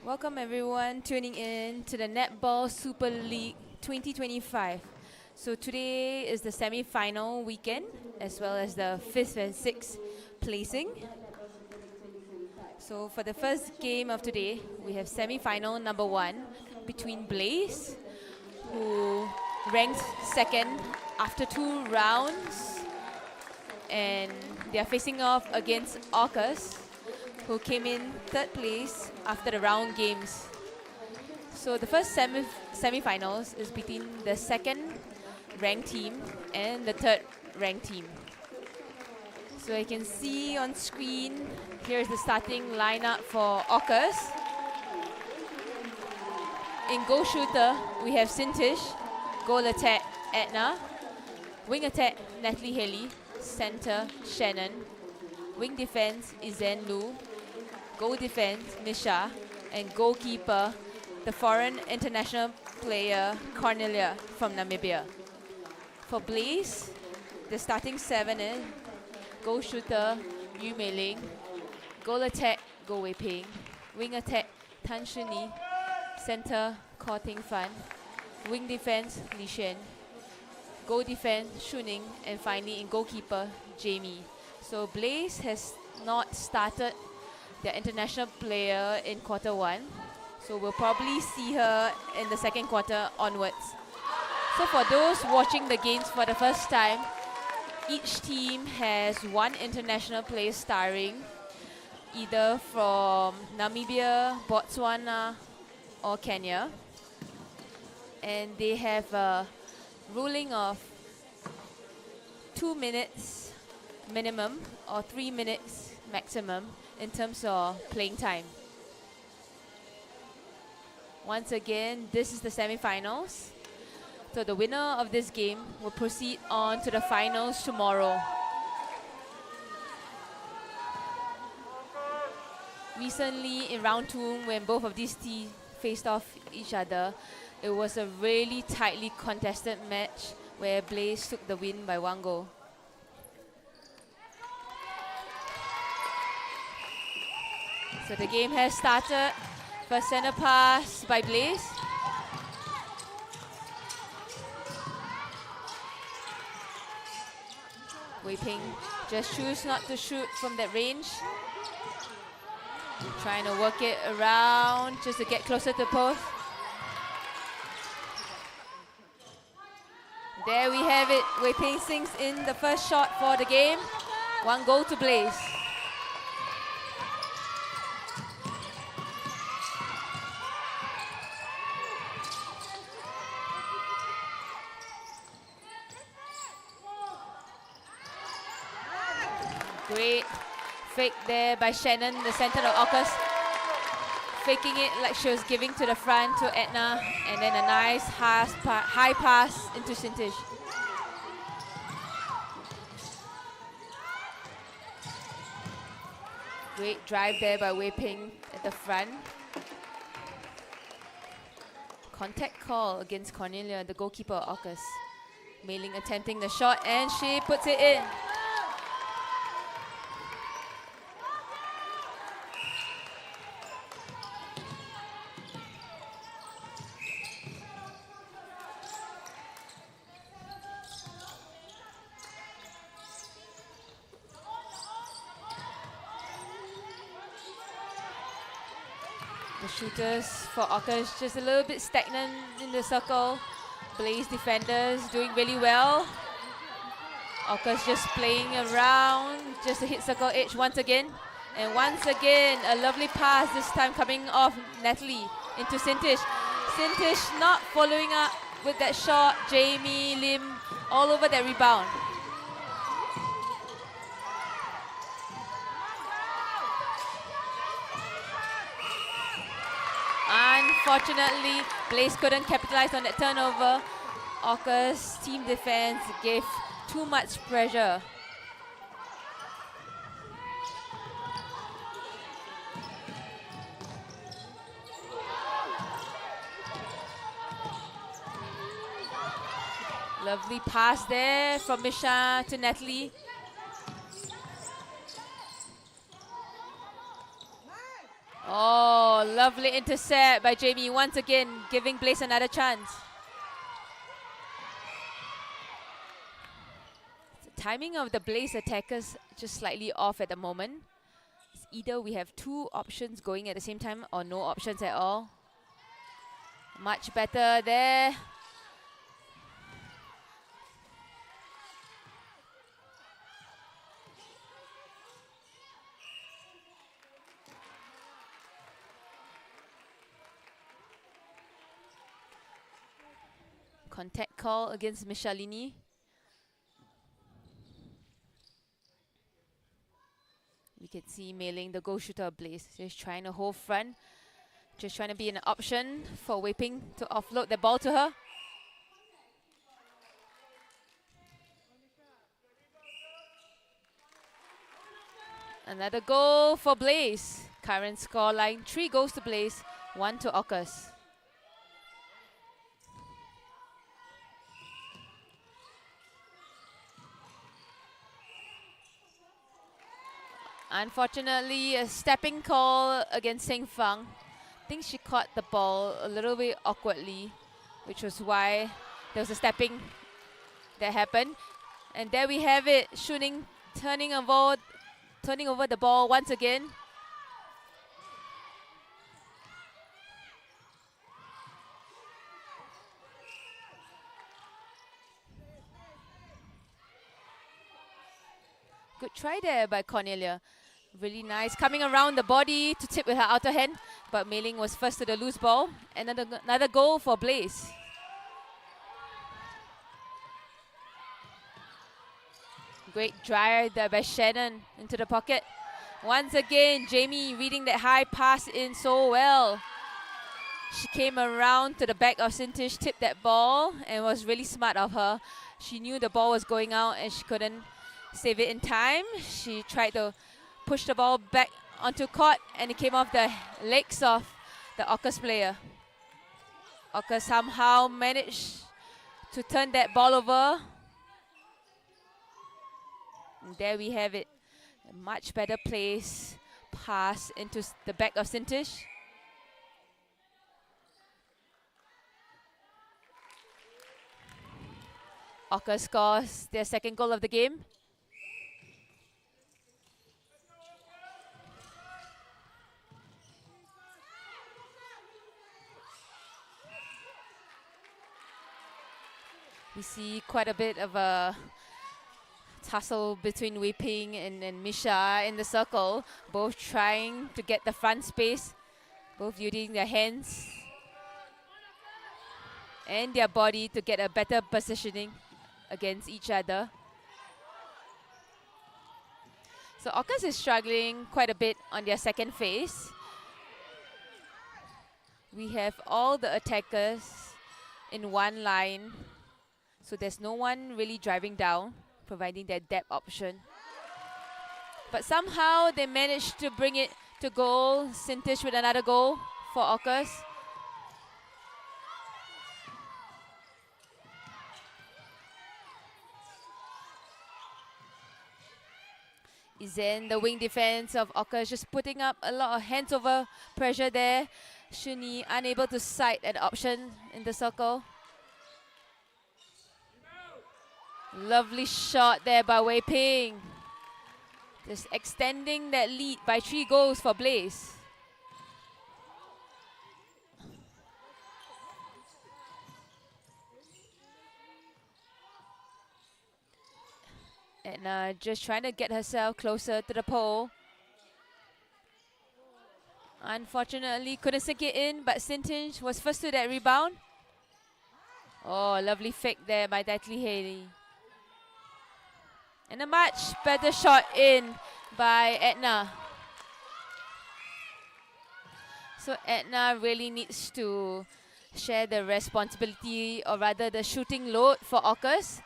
Welcome everyone tuning in to the Netball Super League 2025. So today is the semi-final weekend as well as the 5th and 6th placing. So for the first game of today, we have semi-final number 1 between Blaze, who ranked second after 2 rounds, and they are facing off against Orcas, who came in 3rd place after the round games. So the first semi-finals is between the 2nd ranked team and the 3rd ranked team. So you can see on screen, here's the starting lineup for Orcas. In goal shooter, we have Sintish, goal attack, Edna, wing attack, Natalie Haley, center, Shannon, wing defense, Izen Lu, goal defense, Nisha, and goalkeeper, the foreign international player, Cornelia from Namibia. For Blaze, the starting 7 is goal shooter, Yu Mei Ling, goal attack, Go Wei Ping, wing attack, Tan Shini, center, Ko Ting Fan, wing defense, Li Shen, goal defense, Shuning, and finally in goalkeeper, Jamie. So Blaze has not started their international player in quarter 1. So we'll probably see her in the 2nd quarter onwards. So for those watching the games for the first time, each team has 1 international player starring, either from Namibia, Botswana, or Kenya. And they have a ruling of 2 minutes minimum or 3 minutes maximum in terms of playing time. Once again, this is the semi-finals. So the winner of this game will proceed on to the finals tomorrow. Recently in round 2, when both of these teams faced off each other, it was a really tightly contested match where Blaze took the win by 1 goal. So the game has started. First center pass by Blaze. Wei Ping just choose not to shoot from that range. Trying to work it around just to get closer to post. There we have it. Wei Ping sinks in the first shot for the game. 1 goal to Blaze. Great fake there by Shannon, the center of Orcas. Faking it like she was giving to the front to Edna, and then a nice high pass into Sintish. Great drive there by Wei Ping at the front. Contact call against Cornelia, the goalkeeper of Orcas. Mei Ling attempting the shot, and she puts it in. The shooters for Orcas just a little bit stagnant in the circle. Blaze defenders doing really well. Orcas just playing around just to hit circle edge once again. And once again, a lovely pass, this time coming off Natalie into Sintish. Sintish not following up with that shot. Jamie, Lim, all over that rebound. Unfortunately, Blaze couldn't capitalize on that turnover. Orcas' team defense gave too much pressure. Lovely pass there from Misha to Natalie. Oh, Lovely intercept by Jamie, once again giving Blaze another chance. The timing of the Blaze attackers just slightly off at the moment. It's either we have two options going at the same time or no options at all. Much better there. Contact call against Michalini. We can see mailing the goal shooter Blaze. Just trying to hold front. Just trying to be an option for Wei Ping to offload the ball to her. Another goal for Blaze. Current scoreline, 3 goals to Blaze, 1 to Orcas. Unfortunately, a stepping call against Seng Fang. I think she caught the ball a little bit awkwardly, which was why there was a stepping that happened. And there we have it, Shuning turning over the ball once again. Good try there by Cornelia. Really nice, coming around the body to tip with her outer hand, but Mei Ling was first to the loose ball. And another goal for Blaze. Great drive there by Shannon into the pocket. Once again, Jamie reading that high pass in so well. She came around to the back of Sintish, tipped that ball, and was really smart of her. She knew the ball was going out and she couldn't save it in time. She tried to push the ball back onto court, and it came off the legs of the Orcas player. Orcas somehow managed to turn that ball over. And there we have it. A much better place. Pass into the back of Sintish. Orcas scores their second goal of the game. We see quite a bit of a tussle between Wei Ping and Misha in the circle, both trying to get the front space, both using their hands and their body to get a better positioning against each other. So Orcas is struggling quite a bit on their second phase. We have all the attackers in one line, so there's no one really driving down, providing that depth option. But somehow they managed to bring it to goal. Sintish with another goal for Orcas. Izen, the wing defense of Orcas, just putting up a lot of hands over pressure there. Shuni unable to sight an option in the circle. Lovely shot there by Wei Ping. Just extending that lead by 3 goals for Blaze. And just trying to get herself closer to the pole. Unfortunately, couldn't sink it in, but Sintish was first to that rebound. Oh, lovely fake there by Deadly Haley. And a much better shot in by Edna. So Edna really needs to share the responsibility, or rather the shooting load for Orcas.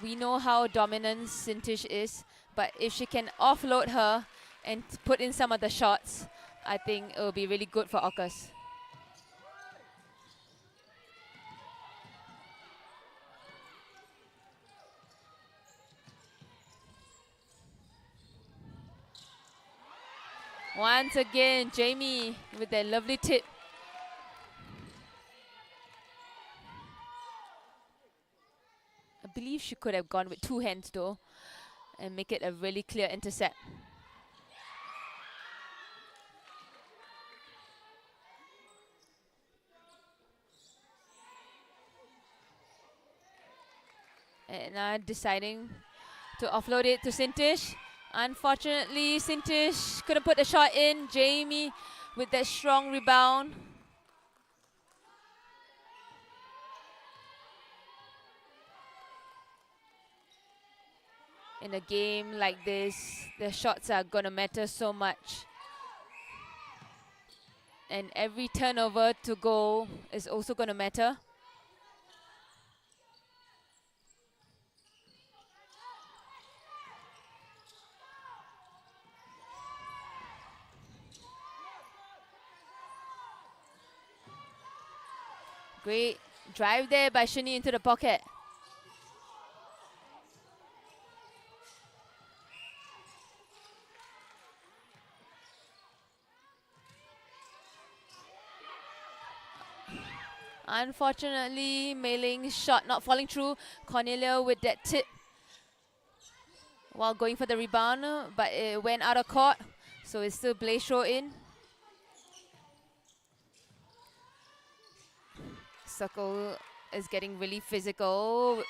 We know how dominant Sintish is, but if she can offload her and put in some of the shots, I think it will be really good for Orcas. Once again, Jamie with that lovely tip. I believe she could have gone with 2 hands though and make it a really clear intercept. And deciding to offload it to Sintish. Unfortunately, Sintish couldn't put the shot in. Jamie with that strong rebound. In a game like this, the shots are gonna matter so much. And every turnover to goal is also gonna matter. Great drive there by Shani into the pocket. Unfortunately, Mei Ling's shot not falling through. Cornelia with that tip while going for the rebound, but it went out of court, so it's still Blaze throw in. Circle is getting really physical.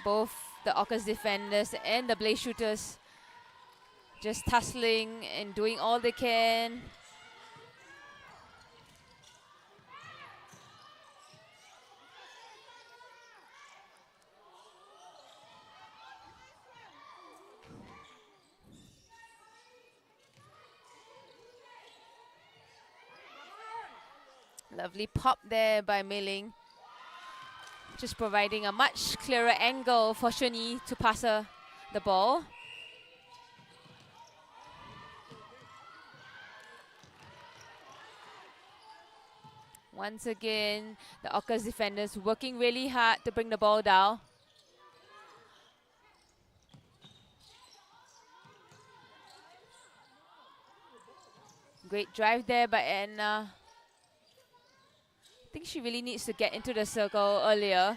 Both the Orcas defenders and the Blaze shooters just tussling and doing all they can. Lovely pop there by Mei Ling. Just providing a much clearer angle for Shani to pass her the ball. Once again, the Orcas defenders working really hard to bring the ball down. Great drive there by Anna. I think she really needs to get into the circle earlier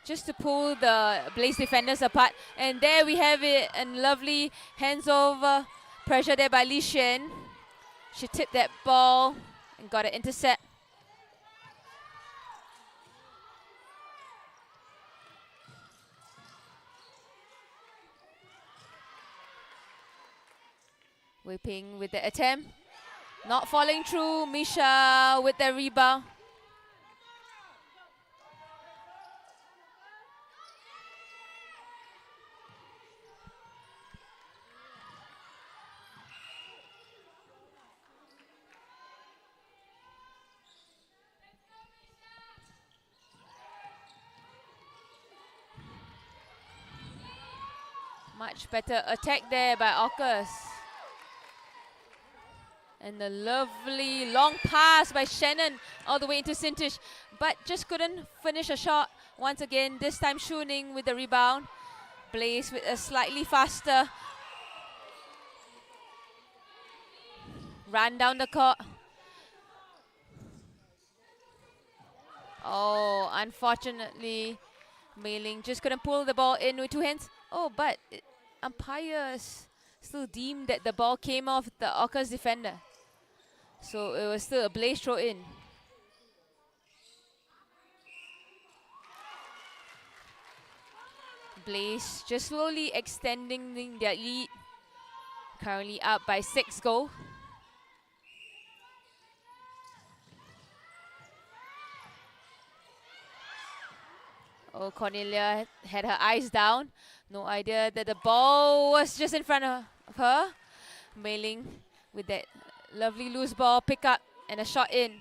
just to pull the Blaze defenders apart. And there we have it, and lovely hands over pressure there by Li Xuan. She tipped that ball and got an intercept. Wei Ping with the attempt. Not falling through. Misha with the rebound. Much better attack there by Orcas. And the lovely long pass by Shannon all the way into Sintish, but just couldn't finish a shot. Once again, this time Shuning with the rebound. Blaze with a slightly faster run down the court. Oh, unfortunately, Mei Ling just couldn't pull the ball in with 2 hands. Oh, but umpires still deemed that the ball came off the Orcas defender. So it was still a Blaze throw in. Blaze just slowly extending their lead. Currently up by 6 goals. Oh, Cornelia had her eyes down. No idea that the ball was just in front of her. Mei Ling with that lovely loose ball pick up and a shot in.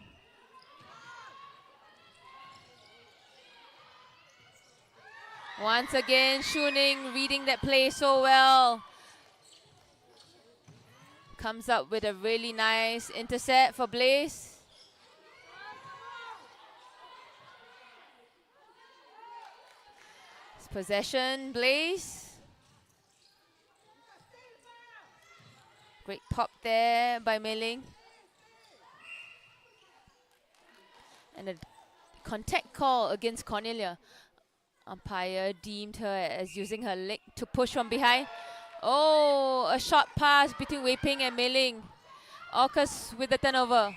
Once again, Shuning reading that play so well. Comes up with a really nice intercept for Blaze. Possession, Blaze. Great pop there by Mei Ling. And a contact call against Cornelia. Umpire deemed her as using her leg to push from behind. Oh, a short pass between Wei Ping and Mei Ling. Orcas with the turnover.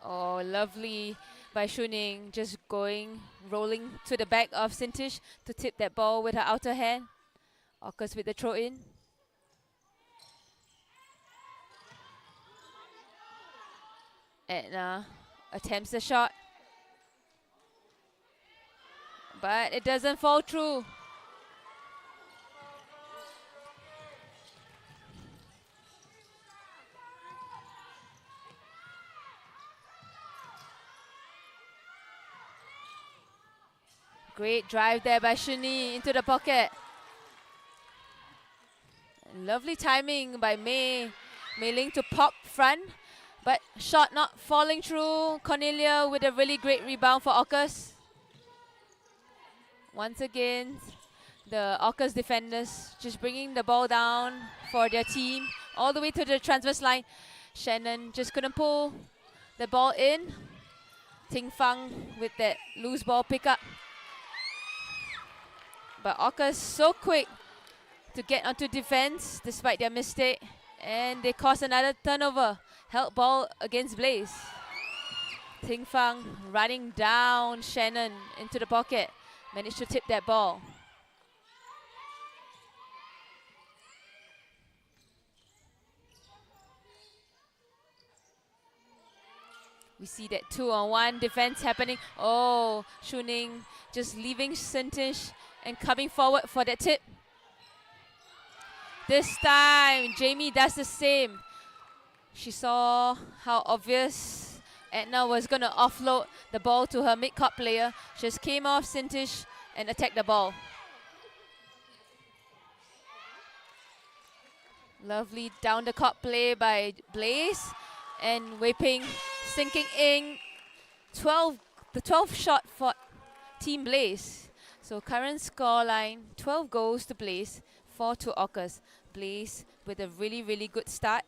Oh, lovely by Shuning, just rolling to the back of Sintish to tip that ball with her outer hand. Orcas with the throw in. Edna attempts the shot, but it doesn't fall through. Great drive there by Shuni into the pocket. Lovely timing by Mei Ling to pop front, but shot not falling through. Cornelia with a really great rebound for Orcas. Once again, the Orcas defenders just bringing the ball down for their team all the way to the transverse line. Shannon just couldn't pull the ball in. Ting Fang with that loose ball pickup. But Orcas so quick to get onto defense despite their mistake. And they caused another turnover. Held ball against Blaze. Ting Fang running down Shannon into the pocket. Managed to tip that ball. We see that 2-on-1 defense happening. Oh, Shuning just leaving Sintish and coming forward for that tip. This time, Jamie does the same. She saw how obvious Edna was going to offload the ball to her mid-court player. She just came off Sintish and attacked the ball. Lovely down-the-court play by Blaze. And Wei Ping sinking in the 12th shot for Team Blaze. So current score line, 12 goals to Blaze, 4 to Orcas. Blaze with a really, really good start.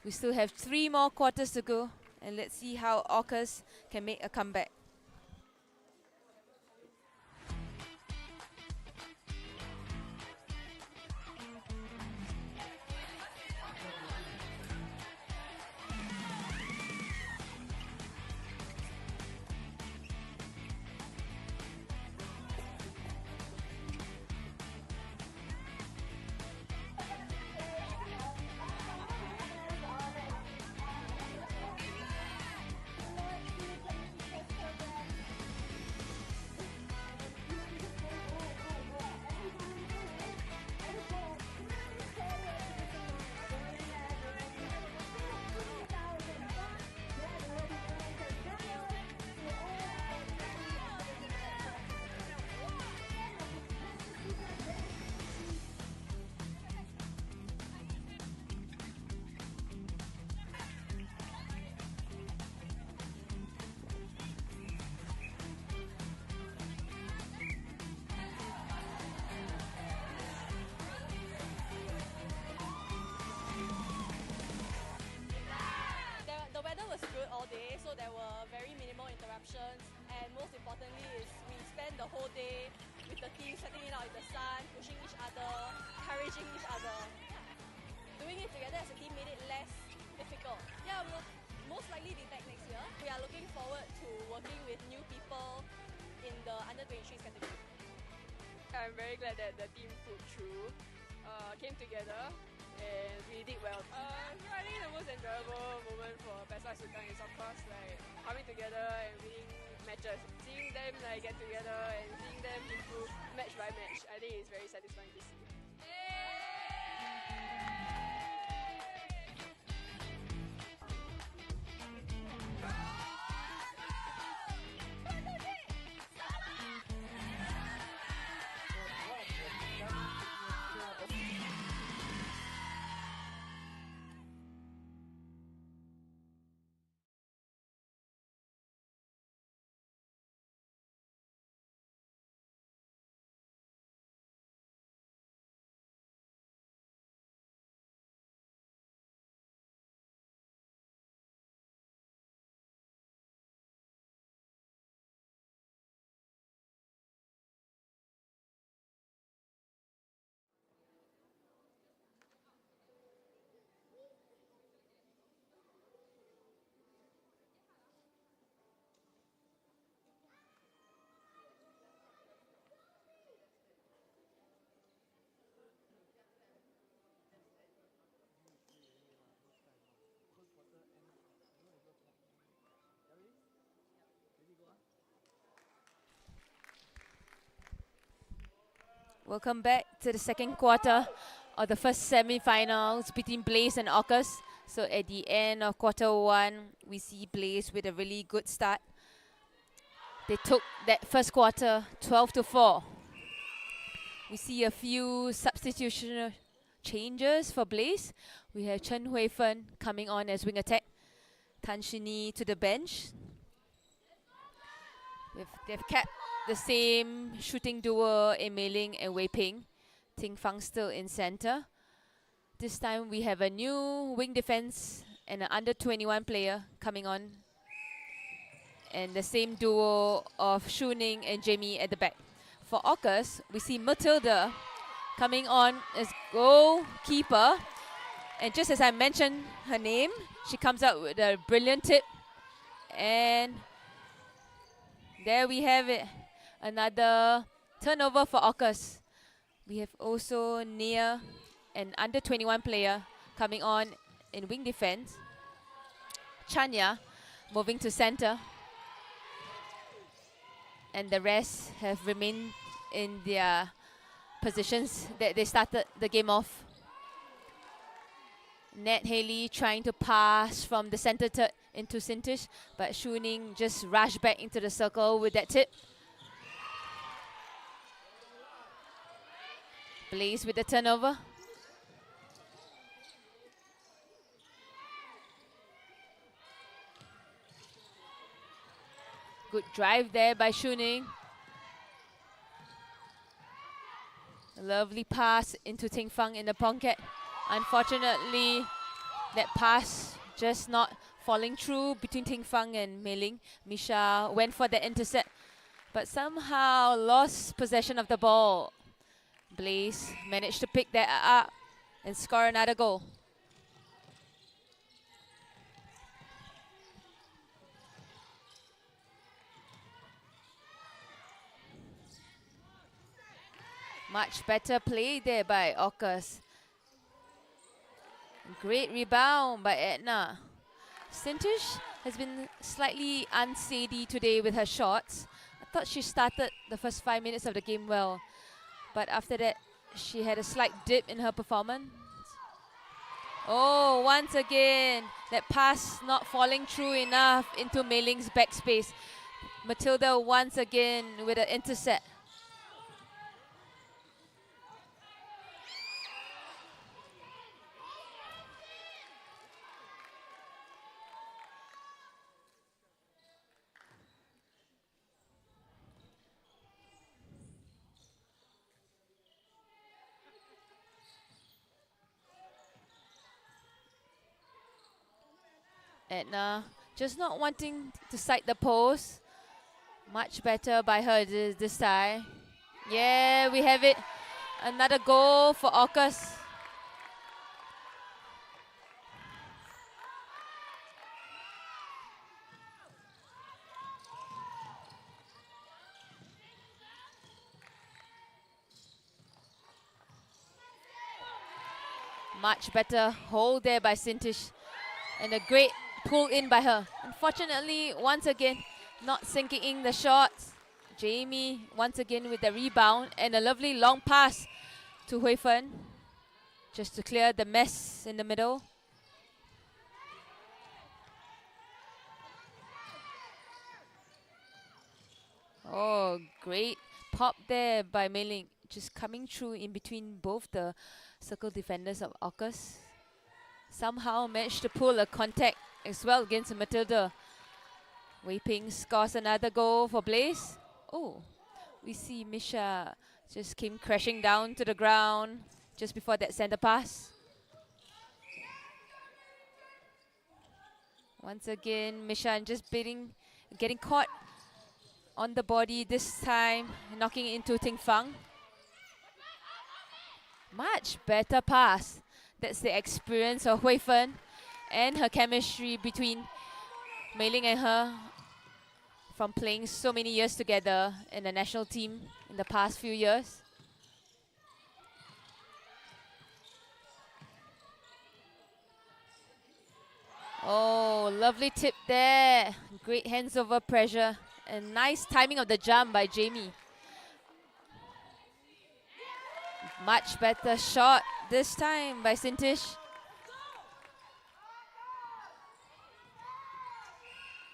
We still have 3 more quarters to go. And let's see how Orcas can make a comeback. So there were very minimal interruptions, and most importantly is we spent the whole day with the team setting it out in the sun, pushing each other, encouraging each other. Doing it together as a team made it less difficult. Yeah, we'll most likely be back next year. We are looking forward to working with new people in the under-23s category. I'm very glad that the team pulled through, came together, and we did well. I think the most enjoyable moment for Pesa Sultan is of course like coming together and winning matches. Seeing them like get together and seeing them improve match by match, I think it's very satisfying to see. Welcome back to the second quarter of the first semi-finals between Blaze and Orcas. So at the end of quarter one, we see Blaze with a really good start. They took that first quarter 12-4. We see a few substitutional changes for Blaze. We have Chen Hui-fen coming on as wing attack. Tan Shini to the bench. They've kept the same shooting duo in Mei Ling and Wei Ping. Ting Fang still in center. This time we have a new wing defense and an under 21 player coming on. And the same duo of Shu Ning and Jamie at the back. For Orcas, we see Matilda coming on as goalkeeper. And just as I mentioned her name, she comes out with a brilliant tip. And there we have it. Another turnover for Orcas. We have also Nia, an under 21 player, coming on in wing defense. Chanya moving to center. And the rest have remained in their positions that they started the game off. Nat Haley trying to pass from the center third into Sintish, but Shu Ning just rushed back into the circle with that tip. Blaze with the turnover. Good drive there by Shu Ning. A lovely pass into Ting Fang in the pocket. Unfortunately, that pass just not falling through between Ting Fang and Mei Ling. Misha went for the intercept, but somehow lost possession of the ball. Blaze managed to pick that up and score another goal. Much better play there by Orcas. Great rebound by Edna. Sintish has been slightly unsteady today with her shots. I thought she started the first 5 minutes of the game well, but after that she had a slight dip in her performance. Oh, once again, that pass not falling through enough into Mei Ling's backspace. Matilda once again with an intercept. Edna just not wanting to side the post. Much better by her this time. Yeah, we have it. Another goal for Orcas. Much better hold there by Sintish. And a great pull in by her. Unfortunately, once again, not sinking in the shots. Jamie once again with the rebound and a lovely long pass to Hui Fen, just to clear the mess in the middle. Oh, great pop there by Mei Ling, just coming through in between both the circle defenders of Orcas. Somehow managed to pull a contact as well against Matilda. Wei Ping scores another goal for Blaze. Oh, we see Misha just came crashing down to the ground just before that center pass. Once again, Misha just getting caught on the body this time, knocking into Ting Fang. Much better pass. That's the experience of Hui Fen and her chemistry between Mei Ling and her from playing so many years together in the national team in the past few years. Oh, lovely tip there. Great hands over pressure and nice timing of the jump by Jamie. Much better shot this time by Sintish.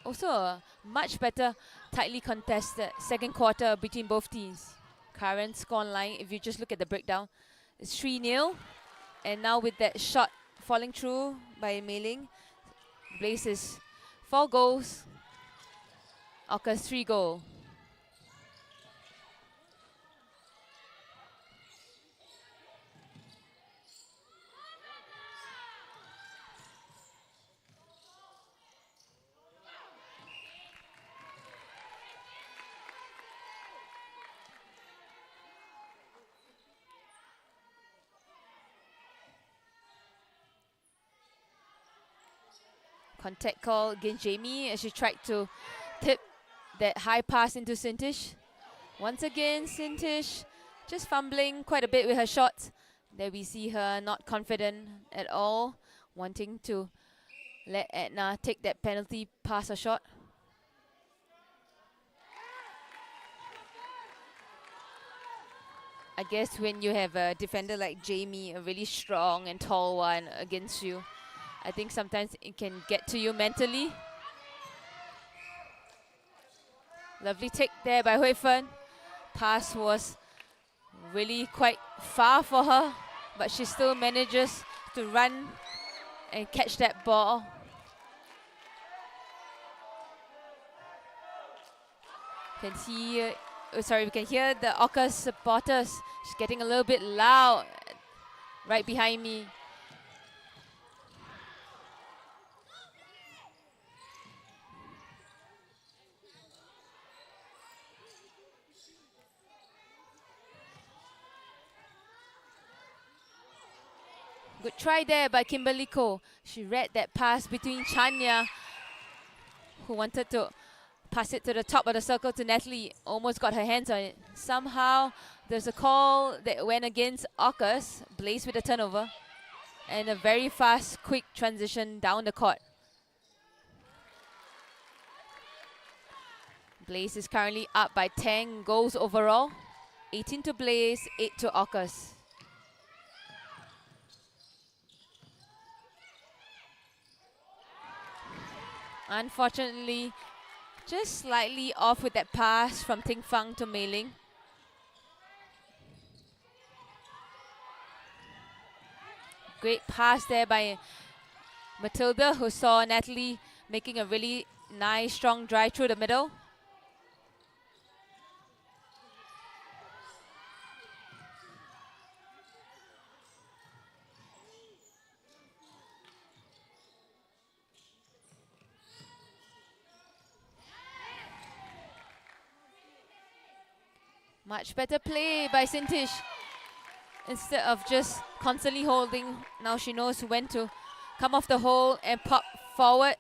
Also a much better tightly contested second quarter between both teams. Current score line, if you just look at the breakdown, it's 3-0. And now with that shot falling through by Mei Ling, Blaze is 4 goals, Orcas 3 goals. Contact call against Jamie as she tried to tip that high pass into Sintish. Once again, Sintish just fumbling quite a bit with her shots. There we see her not confident at all, wanting to let Edna take that penalty pass or shot. I guess when you have a defender like Jamie, a really strong and tall one against you, I think sometimes it can get to you mentally. Lovely take there by Hui Fen. Pass was really quite far for her, but she still manages to run and catch that ball. Can see, we can hear the Orcas supporters. She's getting a little bit loud right behind me. Good try there by Kimberly Ko. She read that pass between Chanya, who wanted to pass it to the top of the circle to Natalie. Almost got her hands on it. Somehow, there's a call that went against Orcas. Blaze with a turnover. And a very fast, quick transition down the court. Blaze is currently up by 10 goals overall. 18 to Blaze, 8 to Orcas. Unfortunately, just slightly off with that pass from Ting Fang to Mei Ling. Great pass there by Matilda, who saw Natalie making a really nice, strong drive through the middle. Much better play by Sintish. Instead of just constantly holding, now she knows when to come off the hole and pop forward.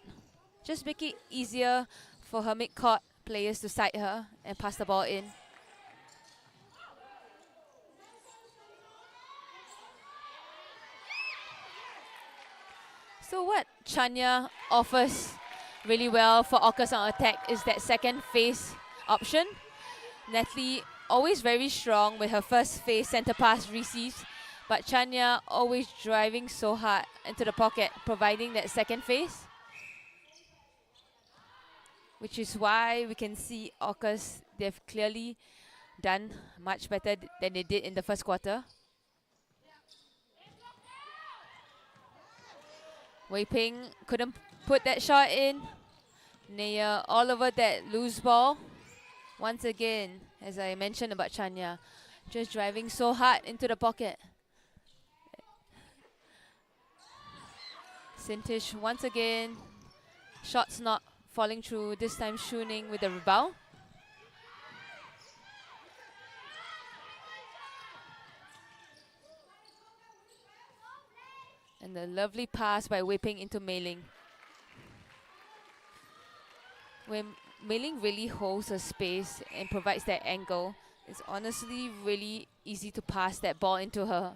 Just make it easier for her mid-court players to side her and pass the ball in. So what Chanya offers really well for Orcas on attack is that second phase option. Natalie always very strong with her first phase center pass receives, but Chanya always driving so hard into the pocket, providing that second phase. Which is why we can see Orcas, they've clearly done much better than they did in the first quarter. Wei Ping couldn't put that shot in. Naya all over that loose ball. Once again, as I mentioned about Chanya, just driving so hard into the pocket. Sintish once again, shots not falling through, this time Shuning with the rebound. And the lovely pass by Wei Ping into Mei Ling. When Mei Ling really holds her space and provides that angle, it's honestly really easy to pass that ball into her.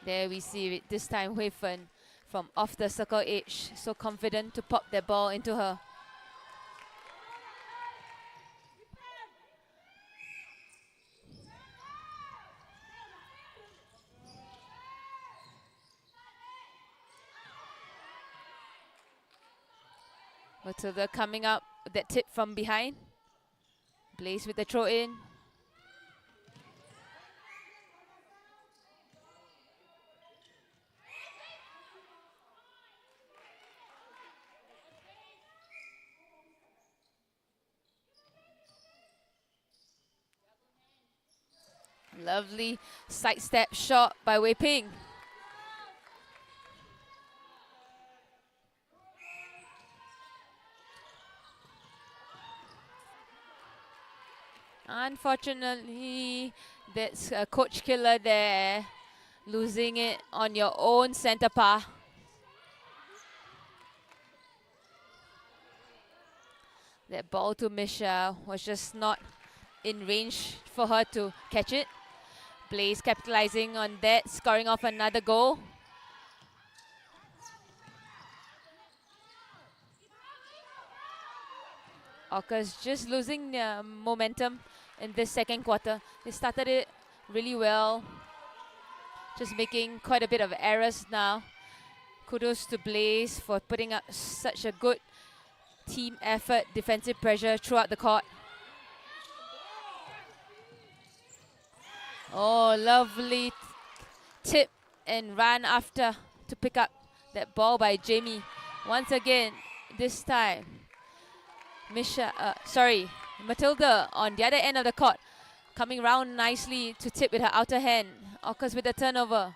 There we see it, this time Hui Fen from off the circle edge, so confident to pop that ball into her. Matilda coming up with that tip from behind. Blaze with the throw in. Lovely sidestep shot by Wei Ping. Unfortunately, that's a coach killer there. Losing it on your own center pass. That ball to Misha was just not in range for her to catch it. Blaze capitalizing on that, scoring off another goal. Orcas just losing their momentum in this second quarter. They started it really well, just making quite a bit of errors now. Kudos to Blaze for putting up such a good team effort, defensive pressure throughout the court. Oh, lovely tip and run after to pick up that ball by Jamie. Once again, this time, Matilda on the other end of the court, coming round nicely to tip with her outer hand. Orcas with the turnover.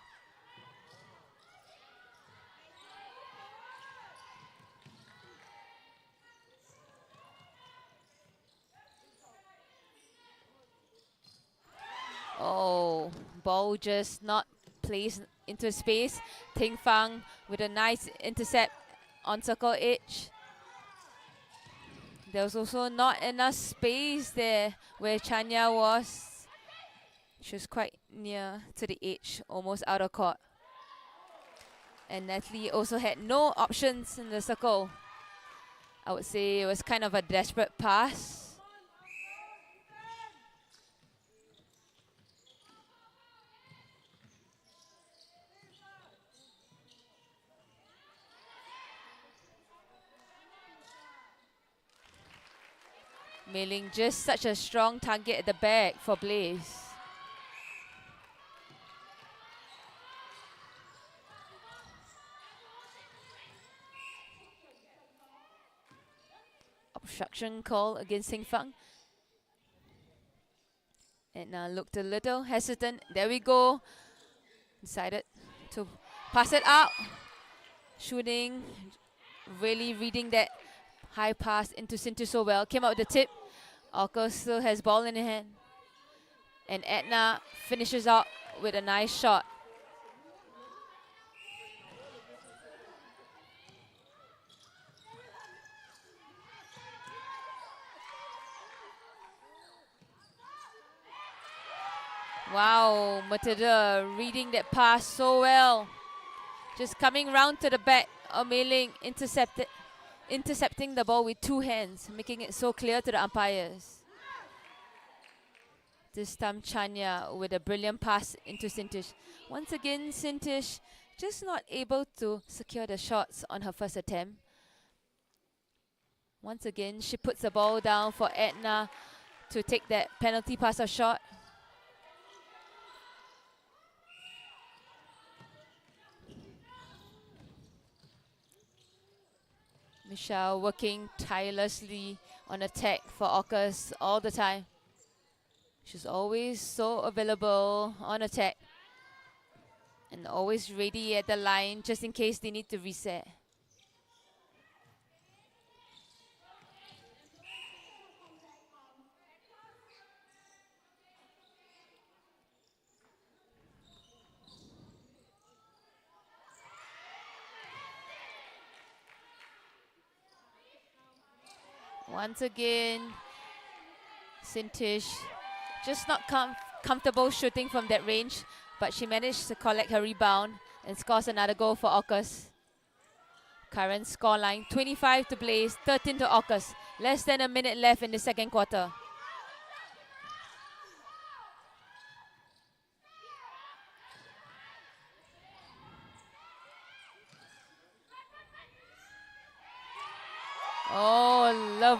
Oh, ball just not placed into space. Ting Fang with a nice intercept on circle edge. There was also not enough space there where Chanya was. She was quite near to the edge, almost out of court. And Natalie also had no options in the circle. I would say it was kind of a desperate pass. Mailing just such a strong target at the back for Blaze. Obstruction call against Ting Fang. And now looked a little hesitant. There we go. Decided to pass it out. Shooting, really reading that high pass into Sintu so well. Came out with the tip. Orcas still has ball in her hand. And Edna finishes out with a nice shot. Wow, Matilda reading that pass so well. Just coming round to the back of Mei Ling, intercepting the ball with two hands, making it so clear to the umpires. This time Chanya with a brilliant pass into Sintish. Once again, Sintish just not able to secure the shots on her first attempt. Once again, she puts the ball down for Edna to take that penalty pass or shot. Michelle working tirelessly on attack for Orcas all the time. She's always so available on attack and always ready at the line just in case they need to reset. Once again, Sintish just not comfortable shooting from that range, but she managed to collect her rebound and scores another goal for Orcas. Current scoreline 25 to Blaze, 13 to Orcas. Less than a minute left in the second quarter.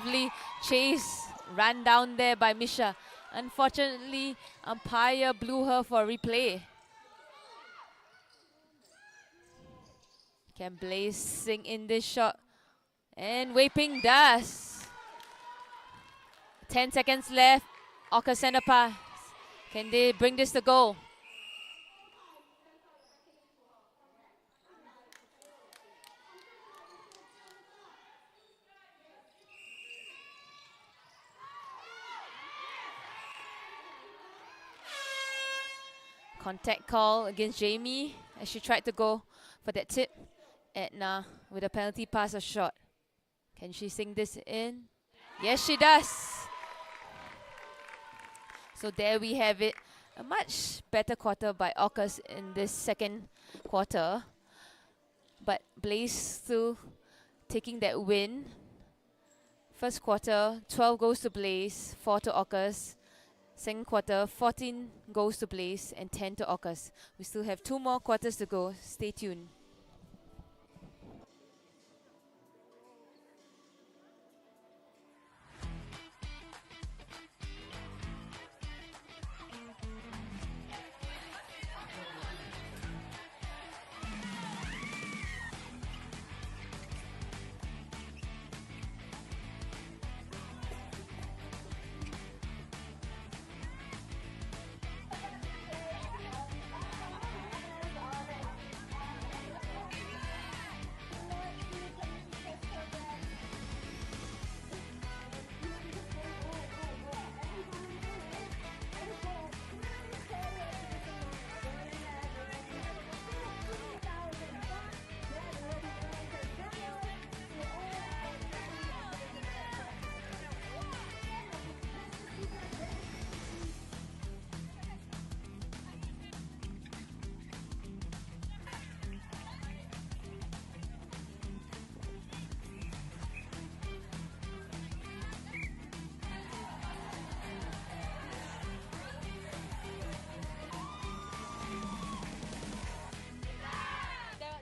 lovely chase run down there by Misha. Unfortunately, umpire blew her for replay. Can Blaze sing in this shot? And Wei Ping does. 10 seconds left. Orcas center pass. Can they bring this to goal? Contact call against Jamie as she tried to go for that tip. Edna with a penalty pass or shot. Can she sing this in? Yes, she does. So there we have it. A much better quarter by Orcas in this second quarter. But Blaze still taking that win. First quarter, 12 goals to Blaze, 4 to Orcas. Second quarter, 14 goals to Blaze and 10 to Orcas. We still have 2 more quarters to go. Stay tuned.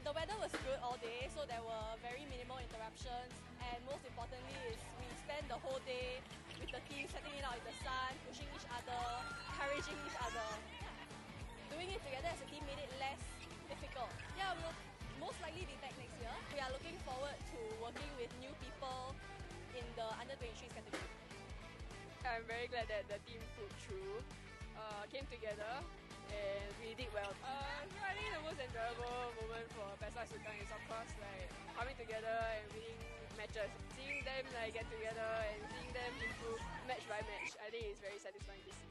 The weather was good all day, so there were very minimal interruptions, and most importantly is we spent the whole day with the team setting it out in the sun, pushing each other, encouraging each other. Doing it together as a team made it less difficult. Yeah, we'll most likely be back next year. We are looking forward to working with new people in the under-23s category. I'm very glad that the team pulled through, came together, and we did well. I think the most enjoyable moment for Pesta Sukang is of course like coming together and winning matches. Seeing them like get together and seeing them improve match by match, I think it's very satisfying to see.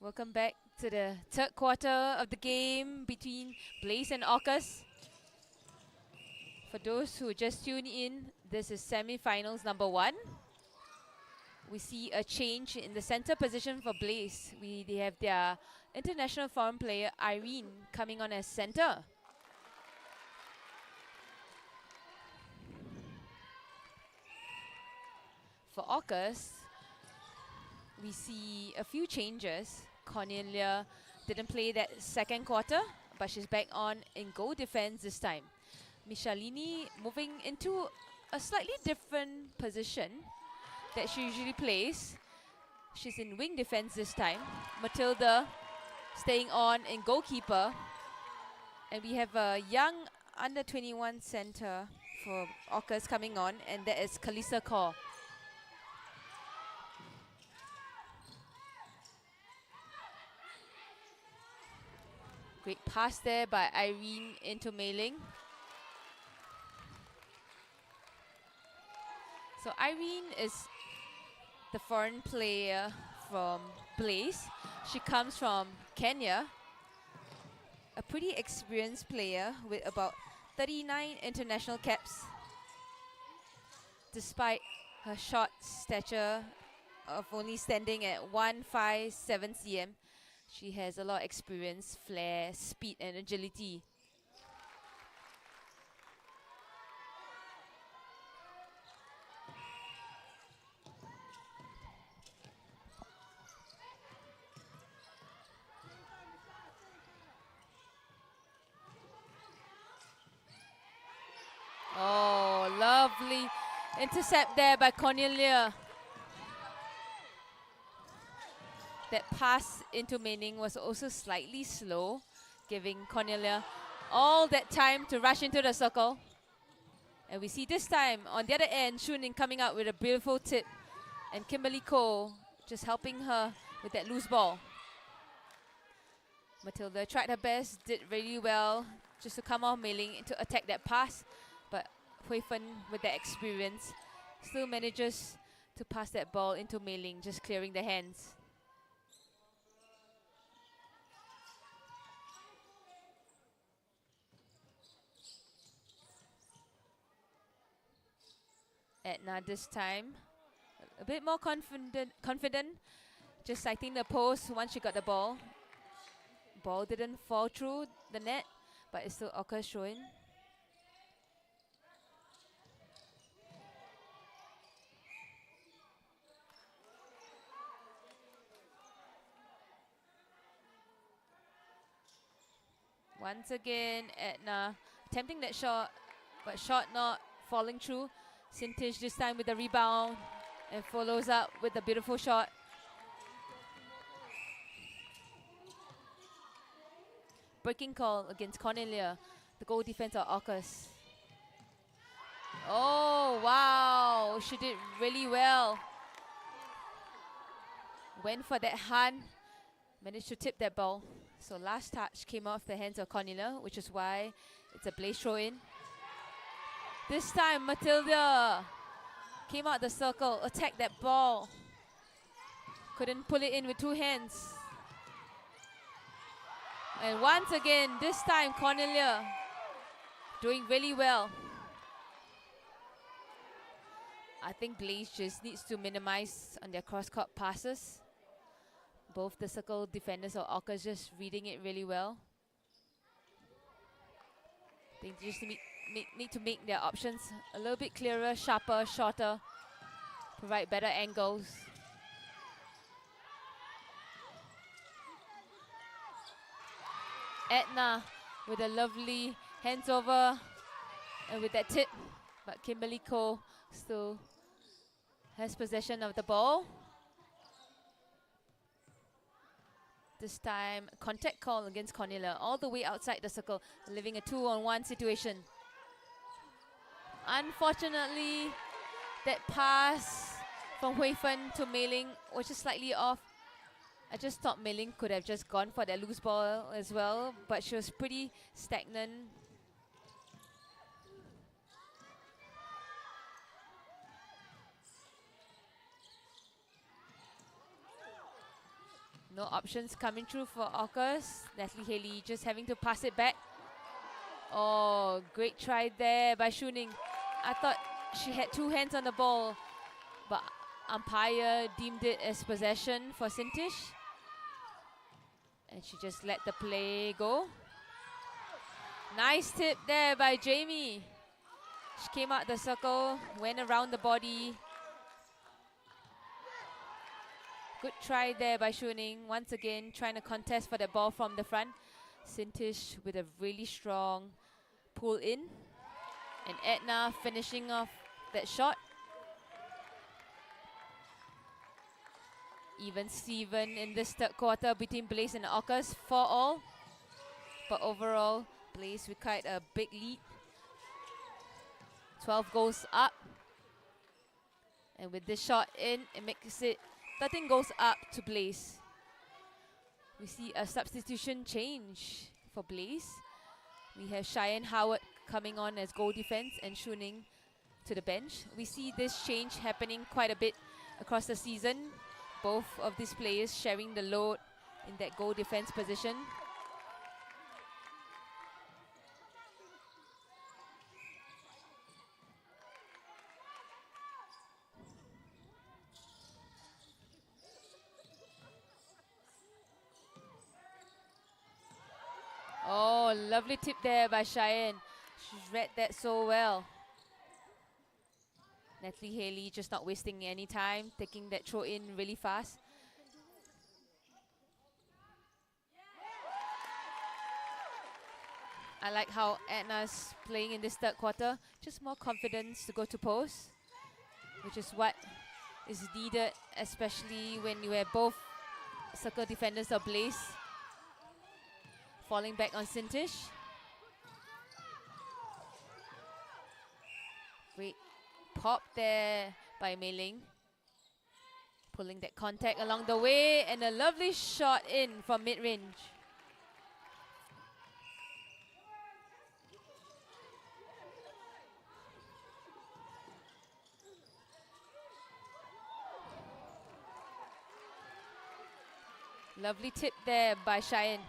Welcome back to the third quarter of the game between Blaze and Orcas. For those who just tuned in, this is semi-finals number 1. We see a change in the center position for Blaze. They have their international foreign player Irene coming on as center. For Orcas, we see a few changes. Cornelia didn't play that second quarter, but she's back on in goal defense this time. Michalini moving into a slightly different position that she usually plays. She's in wing defense this time. Matilda staying on in goalkeeper. And we have a young under 21 center for Orcas coming on, and that is Kalisa Kaur. Great pass there by Irene into Mei Ling. So Irene is the foreign player from Blaze. She comes from Kenya. A pretty experienced player with about 39 international caps. Despite her short stature of only standing at 157 cm, she has a lot of experience, flair, speed and agility. Oh, lovely intercept there by Cornelia. That pass into Mei Ling was also slightly slow, giving Cornelia all that time to rush into the circle. And we see this time, on the other end, Shuning coming out with a beautiful tip. And Kimberly Ko just helping her with that loose ball. Matilda tried her best, did really well, just to come off Mei Ling to attack that pass. But Hui Fen, with that experience, still manages to pass that ball into Mei Ling, just clearing the hands. Edna this time, a bit more confident, just sighting the post once she got the ball. Ball didn't fall through the net, but it's still Orcas showing. Once again, Edna attempting that shot, but shot not falling through. Sintish this time with the rebound and follows up with a beautiful shot. Breaking call against Cornelia, the goal defense of Orcas. Oh, wow, she did really well. Went for that hand, managed to tip that ball. So last touch came off the hands of Cornelia, which is why it's a Blaze throw-in. This time, Matilda came out the circle, attacked that ball. Couldn't pull it in with two hands. And once again, this time, Cornelia doing really well. I think Blaze just needs to minimize on their cross-court passes. Both the circle defenders of Orcas just reading it really well. They just need to make their options a little bit clearer, sharper, shorter, provide better angles. Edna with a lovely hands over And with that tip, but Kimberly Ko still has possession of the ball. This time, contact call against Cornelia, all the way outside the circle, leaving a 2-on-1 situation. Unfortunately, that pass from Hui Fen to Mei Ling was just slightly off. I just thought Mei Ling could have just gone for that loose ball as well, but she was pretty stagnant. No options coming through for Orcas. Natalie Haley just having to pass it back. Oh, great try there by Shuning. I thought she had two hands on the ball, but umpire deemed it as possession for Sintish. And she just let the play go. Nice tip there by Jamie. She came out the circle, went around the body. Good try there by Shuning. Once again, trying to contest for the ball from the front. Sintish with a really strong pull in. And Edna finishing off that shot. Even Steven in this third quarter between Blaze and Orcas, 4-all. But overall, Blaze with quite a big lead. 12 goals up. And with this shot in, it makes it 13 goals up to Blaze. We see a substitution change for Blaze. We have Cheyenne Howard coming on as goal defense and Shuning to the bench. We see this change happening quite a bit across the season. Both of these players sharing the load in that goal defense position. Oh, lovely tip there by Cheyenne. She's read that so well. Natalie Haley just not wasting any time, taking that throw in really fast. I like how Edna's playing in this third quarter. Just more confidence to go to post, which is what is needed, especially when you have both circle defenders of Blaze falling back on Sintish. Great pop there by Mei Ling. Pulling that contact along the way, and a lovely shot in from mid-range. Lovely tip there by Cheyenne.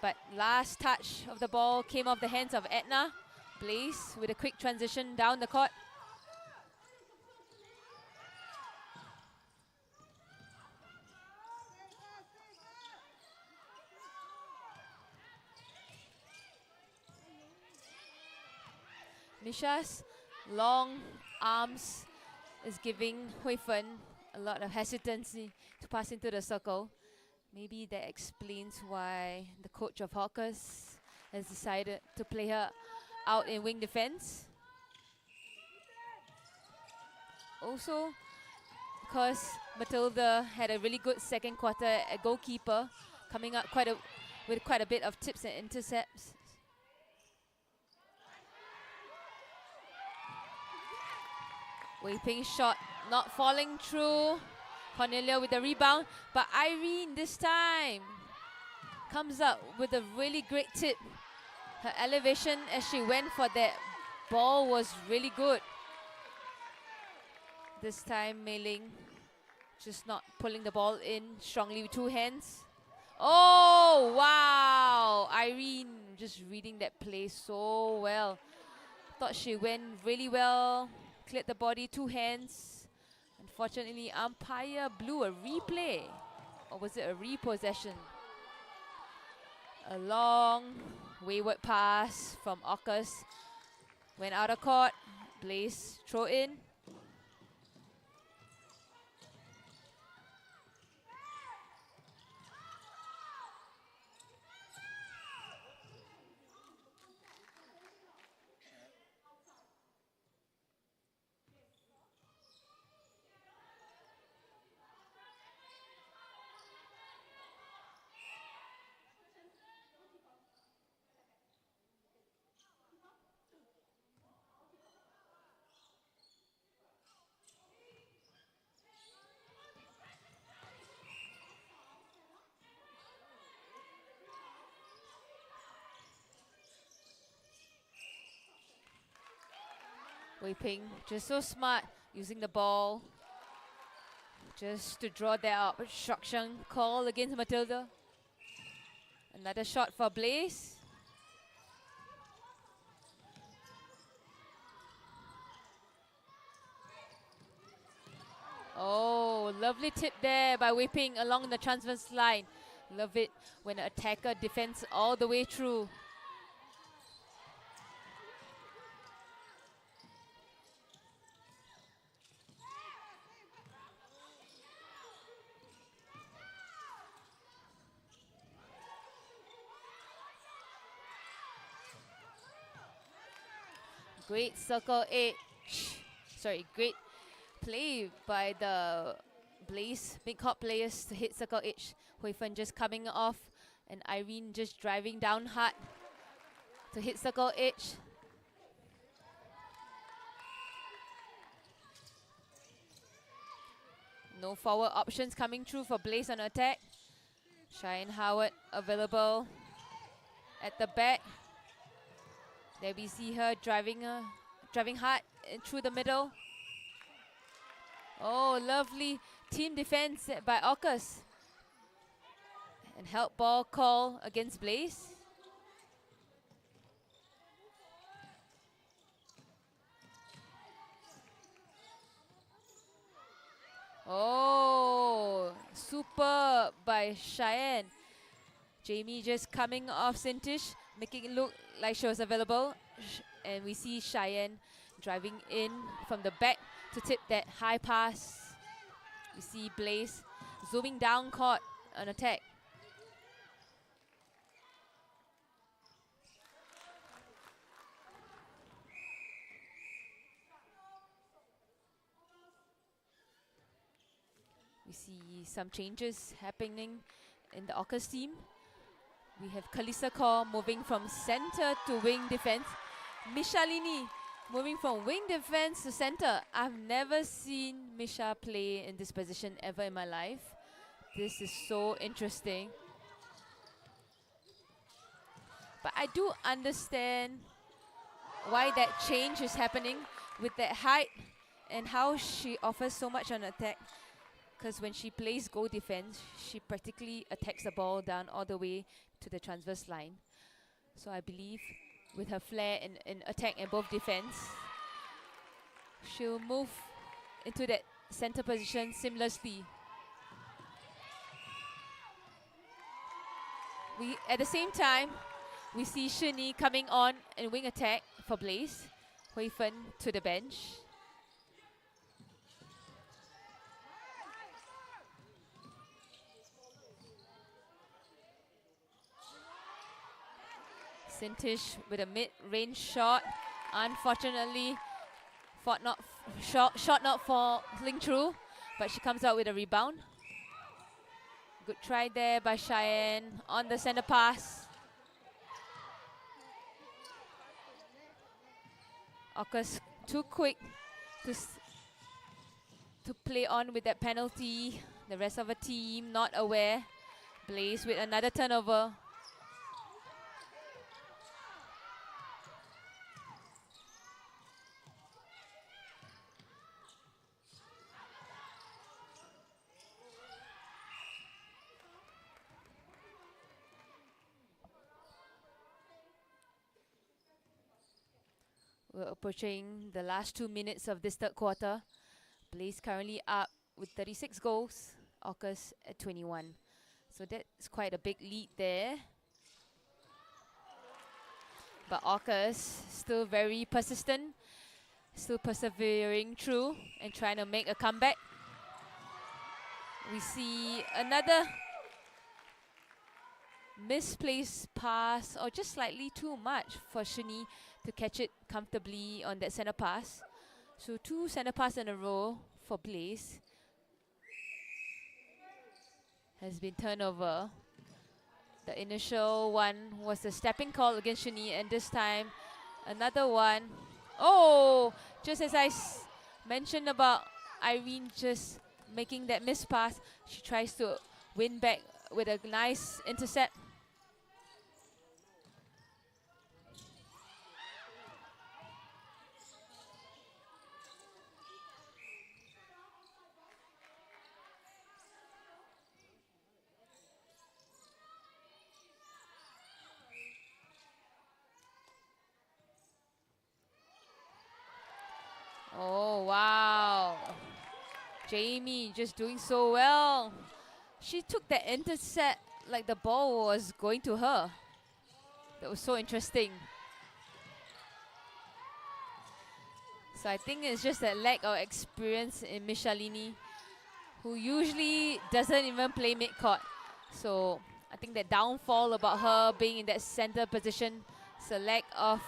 But last touch of the ball came off the hands of Edna. Blaze with a quick transition down the court. Misha's long arms is giving Hui Fen a lot of hesitancy to pass into the circle. Maybe that explains why the coach of Orcas has decided to play her out in wing defense. Also, because Matilda had a really good second quarter at goalkeeper, coming up with quite a bit of tips and intercepts. Wei Ping's shot not falling through. Cornelia with the rebound, but Irene this time comes up with a really great tip. Her elevation as she went for that ball was really good. This time Mei Ling just not pulling the ball in strongly with two hands. Oh, wow! Irene just reading that play so well. Thought she went really well, cleared the body, two hands. Unfortunately, umpire blew a replay. Or was it a repossession? A long, wayward pass from Orcas. Went out of court. Blaze, throw in. Wei Ping just so smart, using the ball just to draw that obstruction call against Matilda. Another shot for Blaze. Oh, lovely tip there by Wei Ping along the transverse line. Love it when an attacker defends all the way through. Great circle edge. Sorry, great play by the Blaze mid-court players to hit circle edge. Hui Fen just coming off and Irene just driving down hard to hit circle edge. No forward options coming through for Blaze on attack. Cheyenne Howard available at the back. There we see her driving hard through the middle. Oh, lovely team defense by Orcas. And help ball call against Blaze. Oh, super by Cheyenne. Jamie just coming off Sintish, making it look like she was available. And we see Cheyenne driving in from the back to tip that high pass. We see Blaze zooming down court on attack. We see some changes happening in the Orcas team. We have Kalisa Kaur moving from center to wing defense. Mishalini moving from wing defense to center. I've never seen Misha play in this position ever in my life. This is so interesting. But I do understand why that change is happening with that height and how she offers so much on attack. Because when she plays goal defense, she practically attacks the ball down all the way to the transverse line. So I believe with her flair in attack and both defense, she'll move into that center position seamlessly. At the same time, we see Shini coming on and wing attack for Blaze. Hui Fen to the bench. Sintish with a mid-range shot. Unfortunately, shot not falling through, but she comes out with a rebound. Good try there by Cheyenne on the center pass. Orcas too quick to play on with that penalty. The rest of the team not aware. Blaze with another turnover. We're approaching the last 2 minutes of this third quarter. Blaze currently up with 36 goals, Orcas at 21. So that's quite a big lead there. But Orcas still very persistent, still persevering through and trying to make a comeback. We see another misplaced pass, or just slightly too much for Shini to catch it comfortably on that center pass. So 2 center pass in a row for Blaze has been turned over. The initial one was a stepping call against Shini, and this time another one. Oh, just as I mentioned about Irene just making that missed pass, she tries to win back with a nice intercept. Oh, wow. Jamie just doing so well. She took that intercept like the ball was going to her. That was so interesting. So I think it's just that lack of experience in Michalini, who usually doesn't even play mid-court. So I think that downfall about her being in that center position is a lack of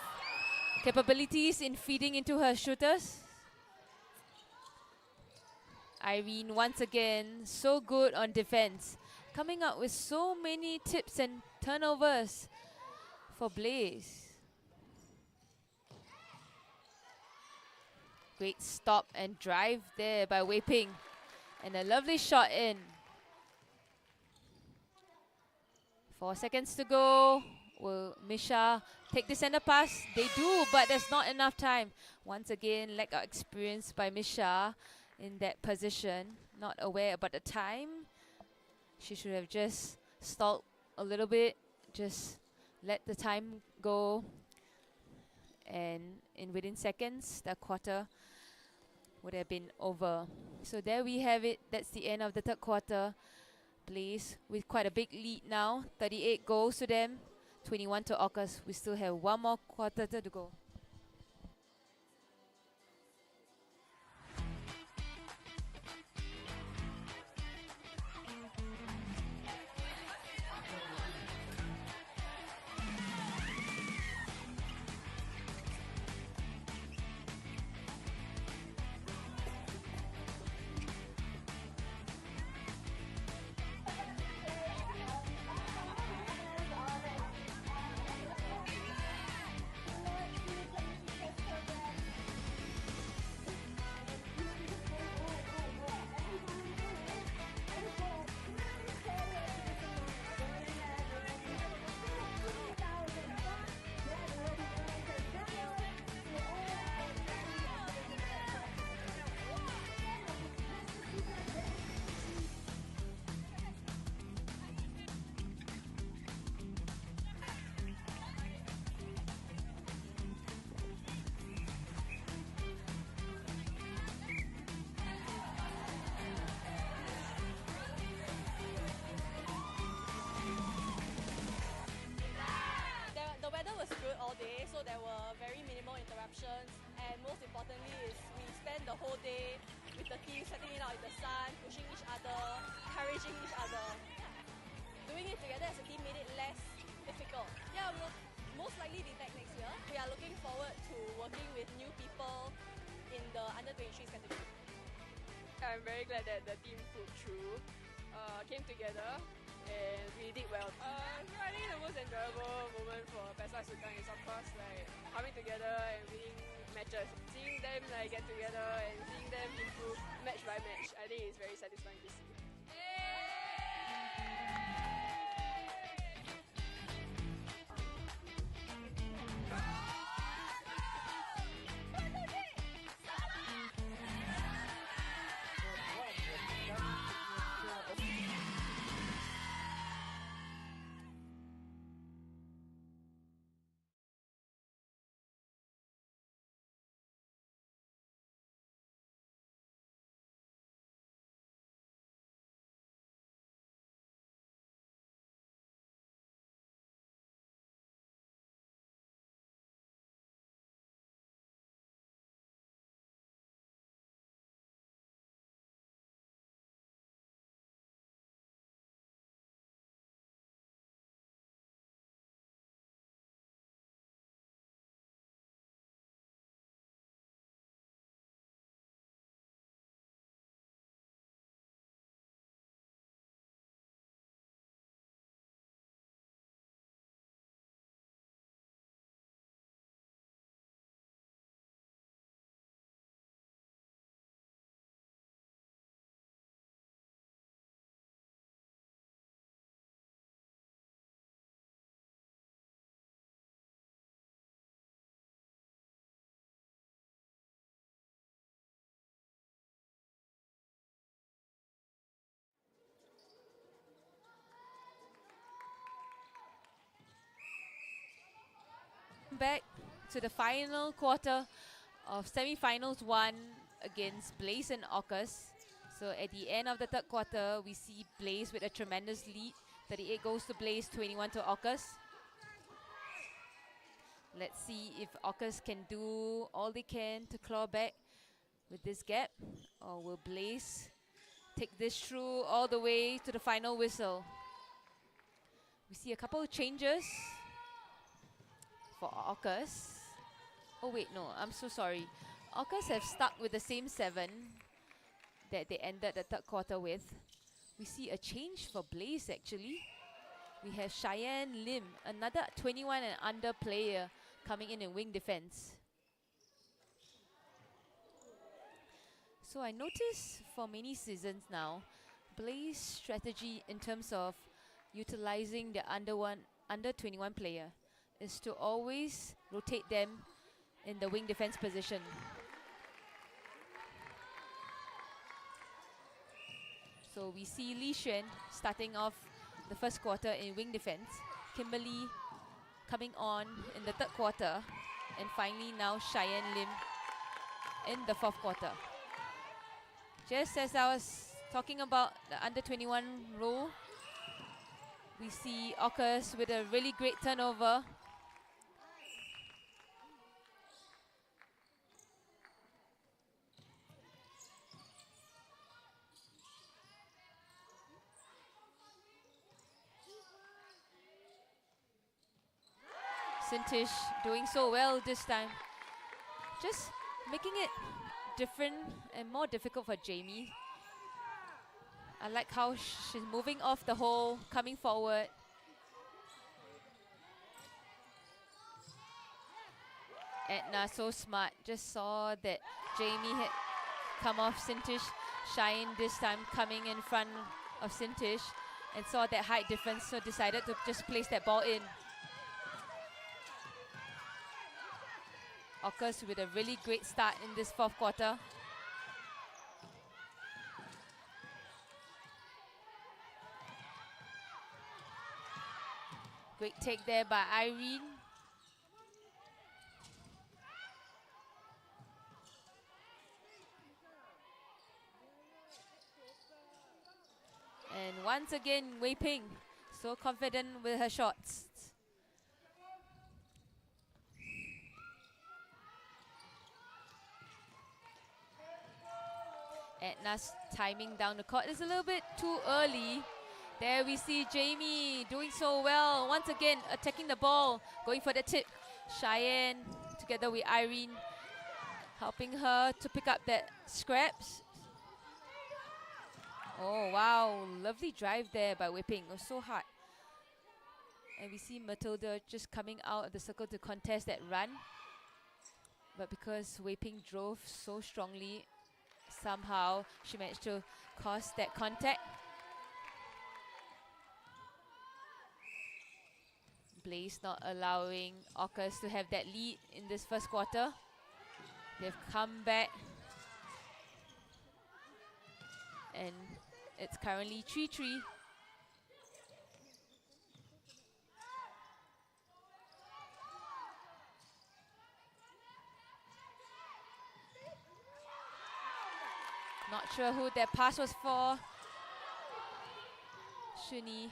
capabilities in feeding into her shooters. Irene once again so good on defense, coming up with so many tips and turnovers for Blaze. Great stop and drive there by Wei Ping, and a lovely shot in. 4 seconds to go. Will Misha take the center pass? They do, but there's not enough time. Once again, lack of experience by Misha in that position. Not aware about the time. She should have just stalled a little bit, just let the time go. And within seconds, the quarter would have been over. So there we have it. That's the end of the third quarter. Blaze with quite a big lead now. 38 goals to them, 21 to Orcas. We still have one more quarter to go. The weather was good all day, so there were very minimal interruptions, and most importantly is we spent the whole day with the team sweating it out in the sun, pushing each other, encouraging each other. Doing it together as a team made it less difficult. Yeah, we'll most likely be back next year. We are looking forward to working with new people in the under-23s category. I'm very glad that the team pulled through, came together, and we did well. I think the most enjoyable moment for Pesa Sukang is of course like coming together and winning matches. Seeing them like get together and seeing them improve match by match, I think it's very satisfying to see. Back to the final quarter of semi-finals 1 against Blaze and Orcas. So at the end of the third quarter, we see Blaze with a tremendous lead. 38 goes to Blaze, 21 to Orcas. Let's see if Orcas can do all they can to claw back with this gap, or will Blaze take this through all the way to the final whistle. We see a couple of changes for Orcas. Oh wait, no, I'm so sorry. Orcas have stuck with the same 7 that they ended the third quarter with. We see a change for Blaze actually. We have Cheyenne Lim, another 21 and under player coming in wing defense. So I noticed for many seasons now, Blaze strategy in terms of utilizing the under 21 player is to always rotate them in the wing defense position. So we see Li Xuan starting off the first quarter in wing defense, Kimberly coming on in the third quarter, and finally now Cheyenne Lim in the fourth quarter. Just as I was talking about the under 21 role, we see Orcas with a really great turnover. Sintish doing so well this time. Just making it different and more difficult for Jamie. I like how she's moving off the hole, coming forward. Edna so smart, just saw that Jamie had come off Sintish. Shine this time coming in front of Sintish and saw that height difference, so decided to just place that ball in. Orcas with a really great start in this fourth quarter. Great take there by Irene. And once again, Wei Ping, so confident with her shots. Edna's timing down the court is a little bit too early. There we see Jamie doing so well. Once again, attacking the ball, going for the tip. Cheyenne, together with Irene, helping her to pick up that scraps. Oh, wow. Lovely drive there by Wei Ping. It was so hard. And we see Matilda just coming out of the circle to contest that run. But because Wei Ping drove so strongly, somehow she managed to cause that contact. Blaze not allowing Orcas to have that lead in this first quarter. They've come back. And it's currently 3-3. Not sure who that pass was for. Shuni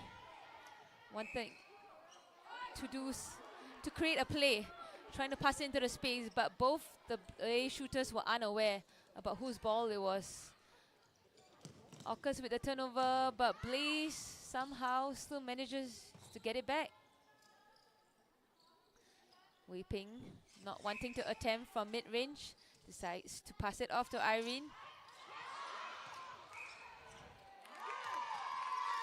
wanted to create a play, trying to pass into the space, but both the A shooters were unaware about whose ball it was. Orcas with the turnover, but Blaze somehow still manages to get it back. Wei Ping, not wanting to attempt from mid-range, decides to pass it off to Irene.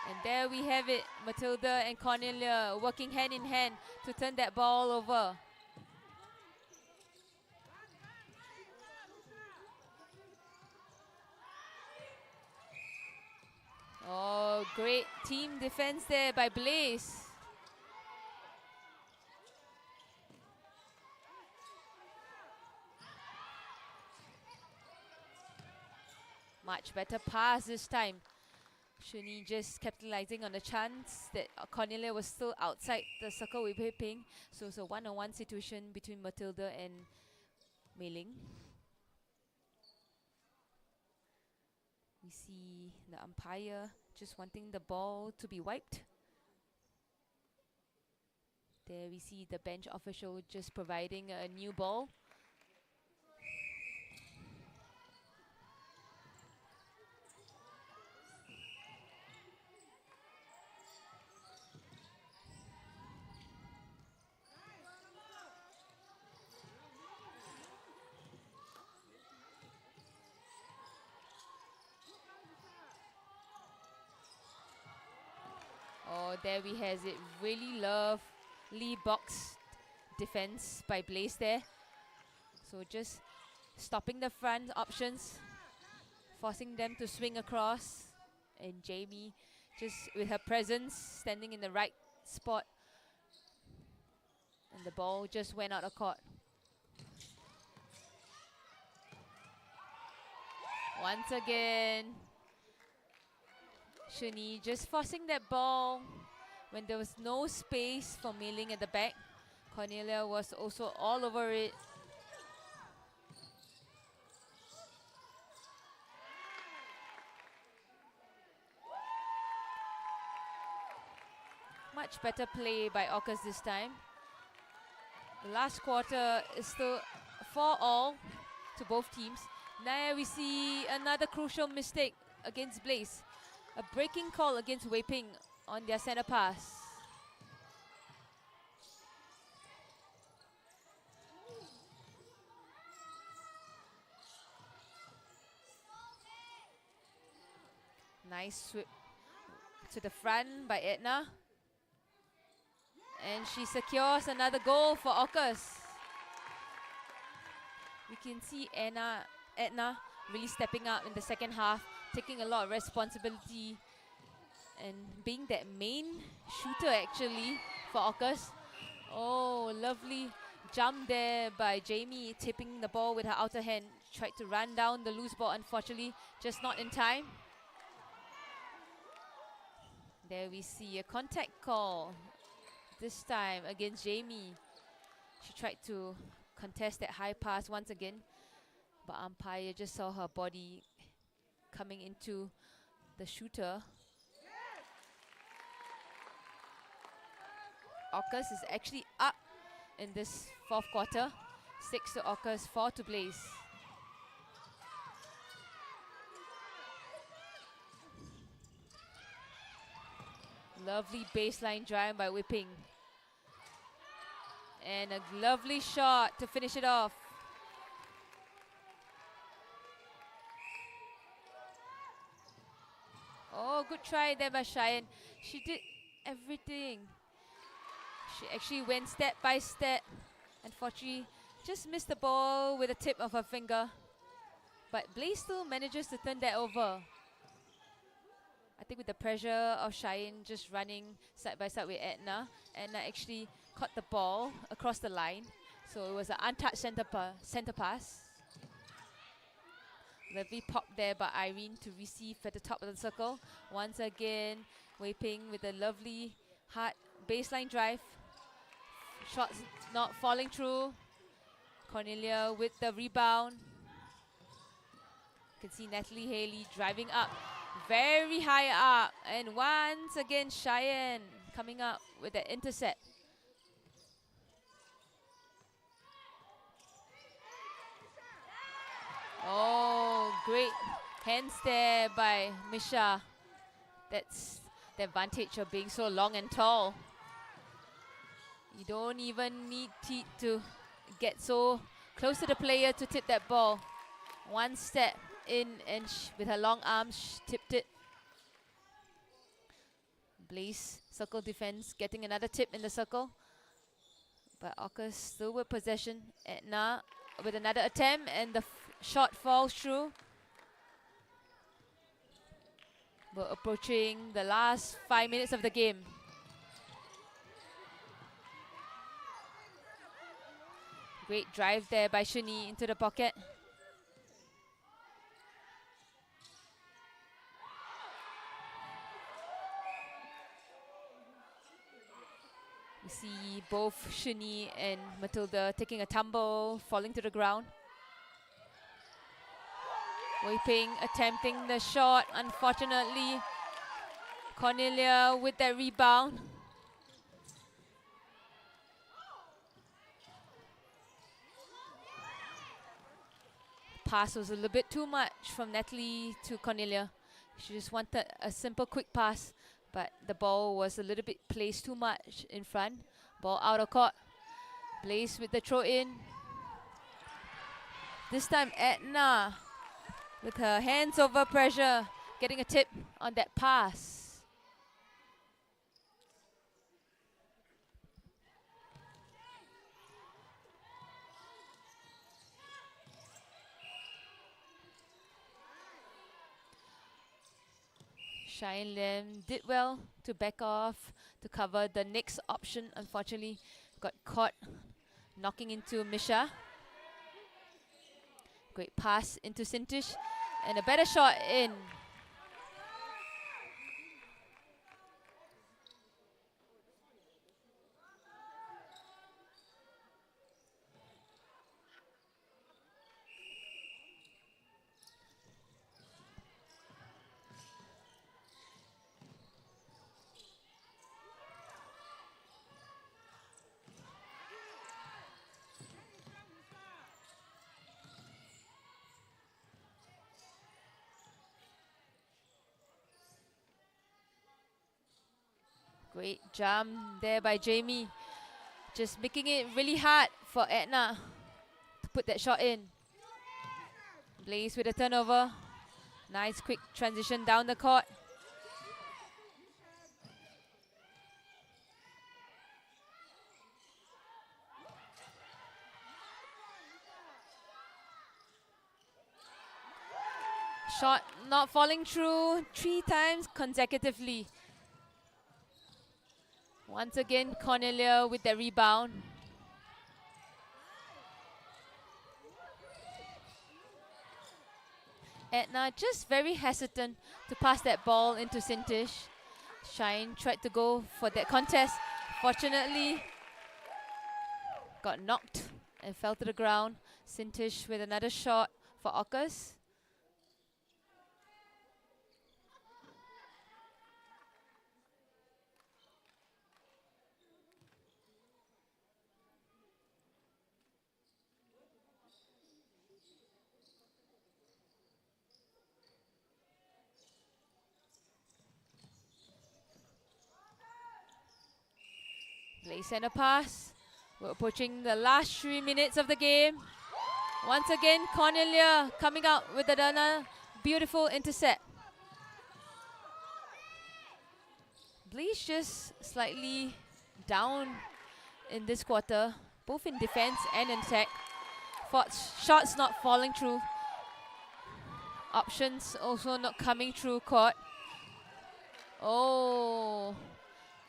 And there we have it, Matilda and Cornelia working hand in hand to turn that ball over. Oh, great team defense there by Blaze. Much better pass this time. Shuni just capitalizing on the chance that Cornelia was still outside the circle with Wei Ping. So it's a one-on-one situation between Matilda and Mei Ling. We see the umpire just wanting the ball to be wiped. There we see the bench official just providing a new ball. Oh, there we has it. Really lovely box defense by Blaze there. So just stopping the front options, forcing them to swing across. And Jamie just with her presence standing in the right spot. And the ball just went out of court. Once again, Shuni just forcing that ball when there was no space for Mei Ling at the back. Cornelia was also all over it. Much better play by Orcas this time. The last quarter is still 4-all to both teams. Now we see another crucial mistake against Blaze. A breaking call against Wei Ping on their center pass. Nice sweep to the front by Edna. And she secures another goal for Orcas. We can see Edna really stepping up in the second half, taking a lot of responsibility and being that main shooter actually for Orcas. Oh, lovely jump there by Jamie, tipping the ball with her outer hand. Tried to run down the loose ball, unfortunately, just not in time. There we see a contact call, this time against Jamie. She tried to contest that high pass once again, but umpire just saw her body coming into the shooter. Orcas is actually up in this fourth quarter. 6 to Orcas, 4 to Blaze. Lovely baseline drive by Wei Ping. And a lovely shot to finish it off. Oh, good try there by Cheyenne. She did everything. She actually went step by step. Unfortunately, just missed the ball with the tip of her finger. But Blaze still manages to turn that over. I think with the pressure of Cheyenne just running side by side with Edna, Edna actually caught the ball across the line. So it was an untouched center pass. Lovely pop there by Irene to receive at the top of the circle. Once again, Wei Ping with a lovely hard baseline drive. Shots not falling through. Cornelia with the rebound. You can see Natalie Haley driving up very high up. And once again, Cheyenne coming up with the intercept. Oh, great hands there by Misha. That's the advantage of being so long and tall. You don't even need to get so close to the player to tip that ball. One step in and with her long arms, tipped it. Blaze, circle defense, getting another tip in the circle. But Orcas still with possession. Edna with another attempt, and the shot falls through. We're approaching the last 5 minutes of the game. Great drive there by Shuni into the pocket. We see both Shuni and Matilda taking a tumble, falling to the ground. Wei Ping attempting the shot. Unfortunately, Cornelia with that rebound. Pass was a little bit too much from Natalie to Cornelia. She just wanted a simple quick pass, but the ball was a little bit placed too much in front. Ball out of court. Blaze with the throw in. This time Edna with her hands over pressure, getting a tip on that pass. Shine Lim did well to back off to cover the next option. Unfortunately, got caught knocking into Misha. Great pass into Sintish and a better shot in. Great jump there by Jamie. Just making it really hard for Edna to put that shot in. Blaze with a turnover. Nice quick transition down the court. Shot not falling through 3 times consecutively. Once again, Cornelia with the rebound. Edna just very hesitant to pass that ball into Sintish. Shine tried to go for that contest. Fortunately, got knocked and fell to the ground. Sintish with another shot for Orcas. Blaze and a pass. We're approaching the last 3 minutes of the game. Once again, Cornelia coming out with another beautiful intercept. Blaze just slightly down in this quarter, both in defense and in attack. Shots not falling through. Options also not coming through court. Oh.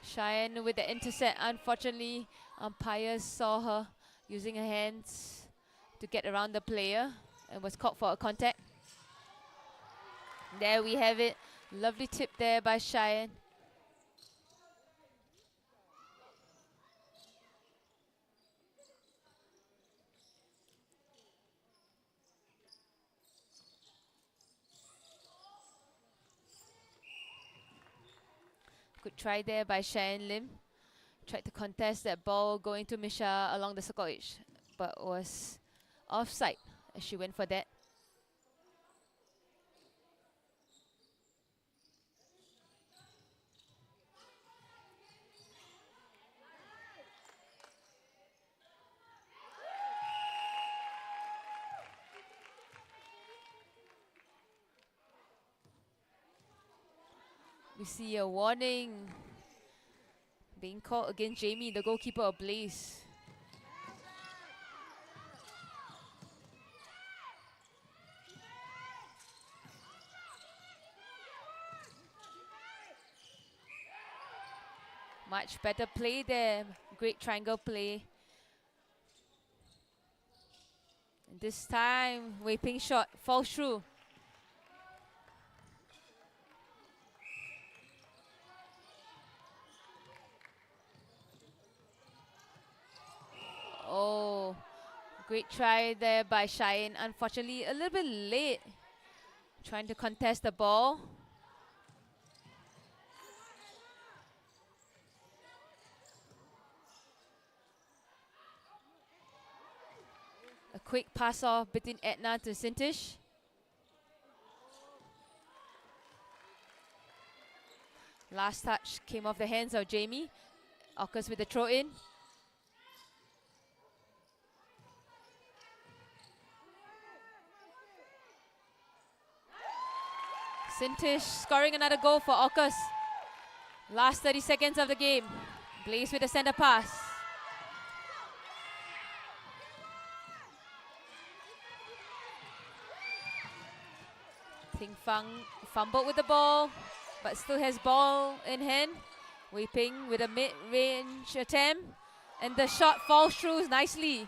Cheyenne with the intercept. Unfortunately, umpires saw her using her hands to get around the player and was caught for a contact. There we have it. Lovely tip there by Cheyenne. Good try there by Cheyenne Lim. Tried to contest that ball going to Misha along the circle edge, but was offside as she went for that. We see a warning being called against Jamie, the goalkeeper of Blaze. Much better play there. Great triangle play. And this time, Wei Ping shot falls through. Oh, great try there by Cheyenne. Unfortunately, a little bit late Trying to contest the ball. A quick pass off between Edna to Sintish. Last touch came off the hands of Jamie. Orcas with the throw in. Sintish scoring another goal for Orcas. Last 30 seconds of the game. Blaze with the center pass. Ting Fang fumbled with the ball, but still has ball in hand. Wei Ping with a mid-range attempt, and the shot falls through nicely.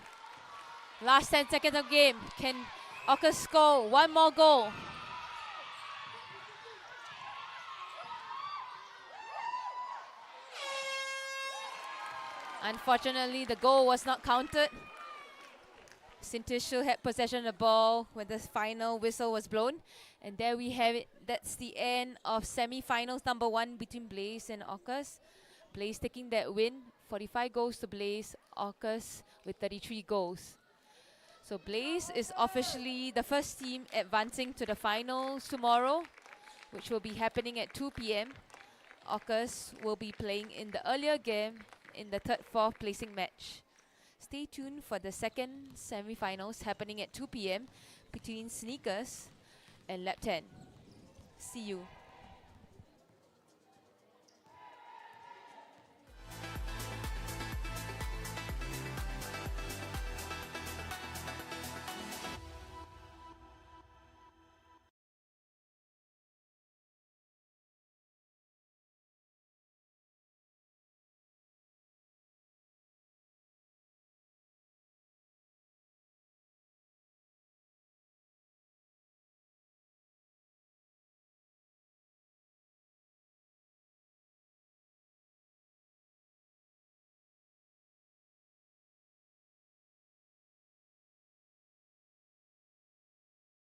Last 10 seconds of game. Can Orcas score one more goal? Unfortunately, the goal was not counted. Sintish still had possession of the ball when the final whistle was blown. And there we have it. That's the end of semi-finals number 1 between Blaze and Orcas. Blaze taking that win, 45 goals to Blaze, Orcas with 33 goals. So Blaze is officially the first team advancing to the finals tomorrow, which will be happening at 2 p.m. Orcas will be playing in the earlier game in the 3rd, 4th placing match. Stay tuned for the second semi-finals happening at 2 p.m. between Sneakers and Llabten. See you.